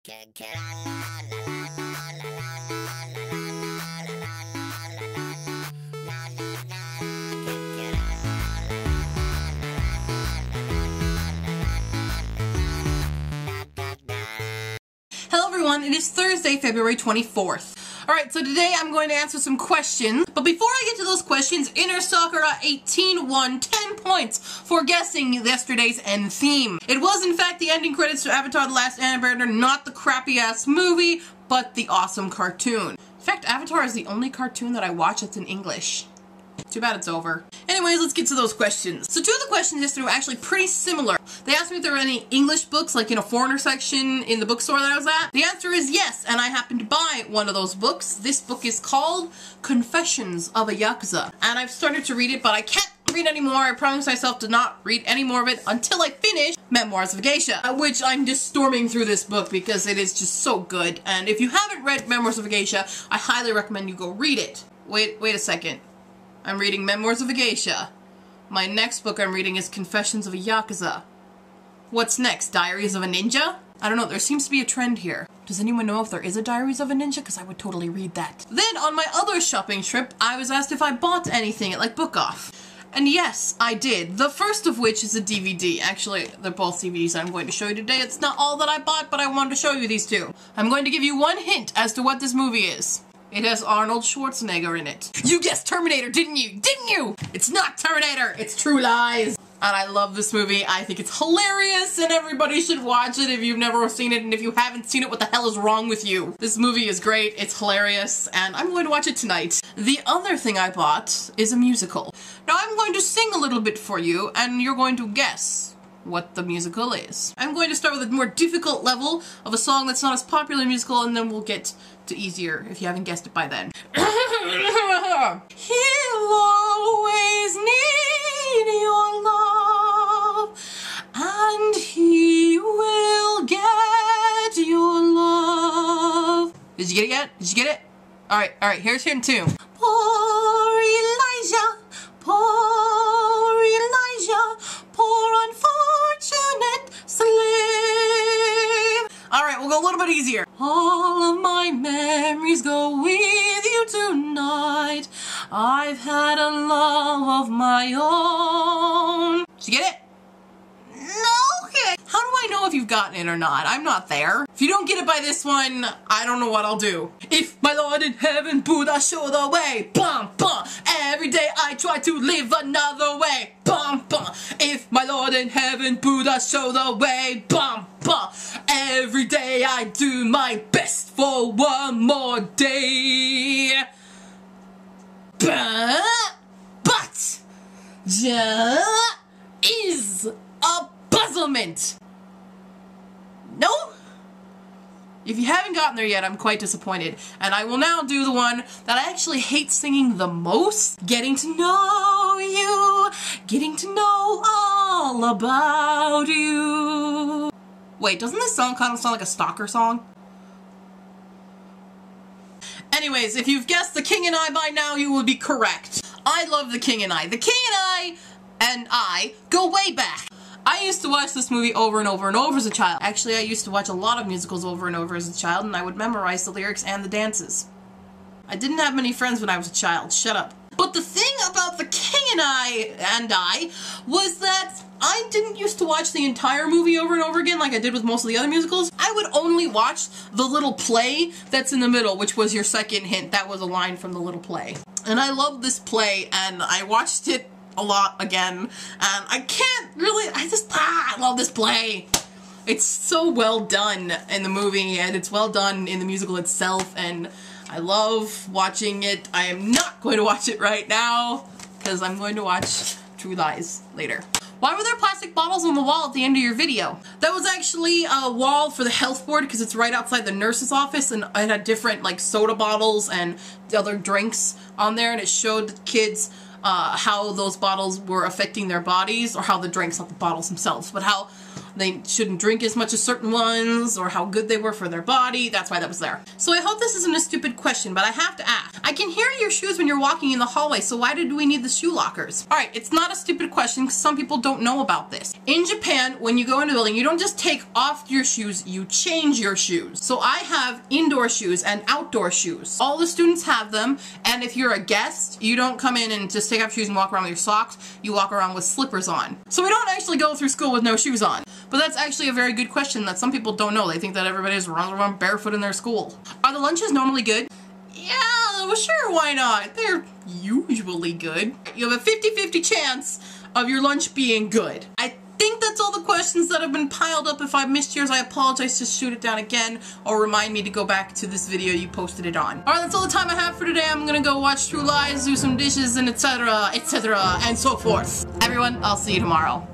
Hello everyone, it is Thursday, February 24th. Alright, so today I'm going to answer some questions, but before I get to those questions, Inner Soccer Ep10 won 10 points for guessing yesterday's end theme. It was in fact the ending credits to Avatar: The Last Airbender, not the crappy-ass movie, but the awesome cartoon. In fact, Avatar is the only cartoon that I watch that's in English. Too bad it's over. Anyways, let's get to those questions. So two of the questions yesterday were actually pretty similar. They asked me if there were any English books, like in a foreigner section in the bookstore that I was at. The answer is yes, and I happened to buy one of those books. This book is called Confessions of a Yakuza. And I've started to read it, but I can't read anymore. I promised myself to not read any more of it until I finish Memoirs of a Geisha, which I'm just storming through this book because it is just so good. And if you haven't read Memoirs of a Geisha, I highly recommend you go read it. Wait a second. I'm reading Memoirs of a Geisha. My next book I'm reading is Confessions of a Yakuza. What's next? Diaries of a Ninja? I don't know, there seems to be a trend here. Does anyone know if there is a Diaries of a Ninja? Because I would totally read that. Then, on my other shopping trip, I was asked if I bought anything at, like, Book Off. And yes, I did. The first of which is a DVD. Actually, they're both DVDs I'm going to show you today. It's not all that I bought, but I wanted to show you these two. I'm going to give you one hint as to what this movie is. It has Arnold Schwarzenegger in it. You guessed Terminator, didn't you? Didn't you? It's not Terminator, it's True Lies. And I love this movie. I think it's hilarious and everybody should watch it if you've never seen it, and if you haven't seen it, what the hell is wrong with you? This movie is great, it's hilarious, and I'm going to watch it tonight. The other thing I bought is a musical. Now I'm going to sing a little bit for you, and you're going to guess what the musical is. I'm going to start with a more difficult level of a song that's not as popular in musical, and then we'll get to easier if you haven't guessed it by then. He'll always need your love, and he will get your love. Did you get it yet? Did you get it? Alright, here's hint two. Poor Elijah, poor Elijah, poor unfortunate slave. Alright, we'll go a little bit easier. All of my memories go with you tonight. I've had a love of my own. Did you get it? No? Okay. How do I know if you've gotten it or not? I'm not there. If you don't get it by this one, I don't know what I'll do. If my Lord in heaven, Buddha show the way. Bum, bum. Every day I try to live another way. Bum, bum. If my Lord in heaven, Buddha show the way. Bum, bum. Every day I do my best for one more day. But there is a puzzlement. No? If you haven't gotten there yet, I'm quite disappointed. And I will now do the one that I actually hate singing the most. Getting to know you. Getting to know all about you. Wait, doesn't this song kind of sound like a stalker song? Anyways, if you've guessed The King and I by now, you will be correct. I love The King and I. The King and I go way back. I used to watch this movie over and over and over as a child. Actually, I used to watch a lot of musicals over and over as a child, and I would memorize the lyrics and the dances. I didn't have many friends when I was a child. Shut up. But the thing about The King and I was that I didn't used to watch the entire movie over and over again like I did with most of the other musicals. I would only watch the little play that's in the middle, which was your second hint. That was a line from the little play. And I loved this play, and I watched it a lot again, and I can't really, I love this play. It's so well done in the movie, and it's well done in the musical itself, and I love watching it. I am not going to watch it right now, because I'm going to watch True Lies later. Why were there plastic bottles on the wall at the end of your video? That was actually a wall for the health board because it's right outside the nurse's office, and it had different like soda bottles and other drinks on there, and it showed the kids how those bottles were affecting their bodies, or how the drinks, not the bottles themselves, but how they shouldn't drink as much as certain ones, or how good they were for their body. That's why that was there. So I hope this isn't a stupid question, but I have to ask. I can hear your shoes when you're walking in the hallway, so why did we need the shoe lockers? Alright, it's not a stupid question because some people don't know about this. In Japan, when you go into a building, you don't just take off your shoes, you change your shoes. So I have indoor shoes and outdoor shoes. All the students have them, and if you're a guest, you don't come in and just take off shoes and walk around with your socks, you walk around with slippers on. So we don't actually go through school with no shoes on. But that's actually a very good question that some people don't know. They think that everybody just runs around barefoot in their school. Are the lunches normally good? Yeah, well sure, why not? They're usually good. You have a 50-50 chance of your lunch being good. I think that's all the questions that have been piled up. If I missed yours, I apologize. Just shoot it down again or remind me to go back to this video you posted it on. Alright, that's all the time I have for today. I'm gonna go watch True Lies, do some dishes, and etc., and so forth. Everyone, I'll see you tomorrow.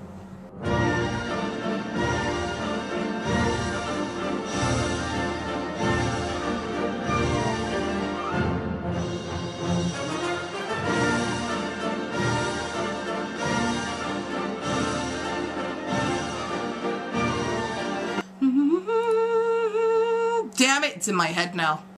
Damn it, it's in my head now.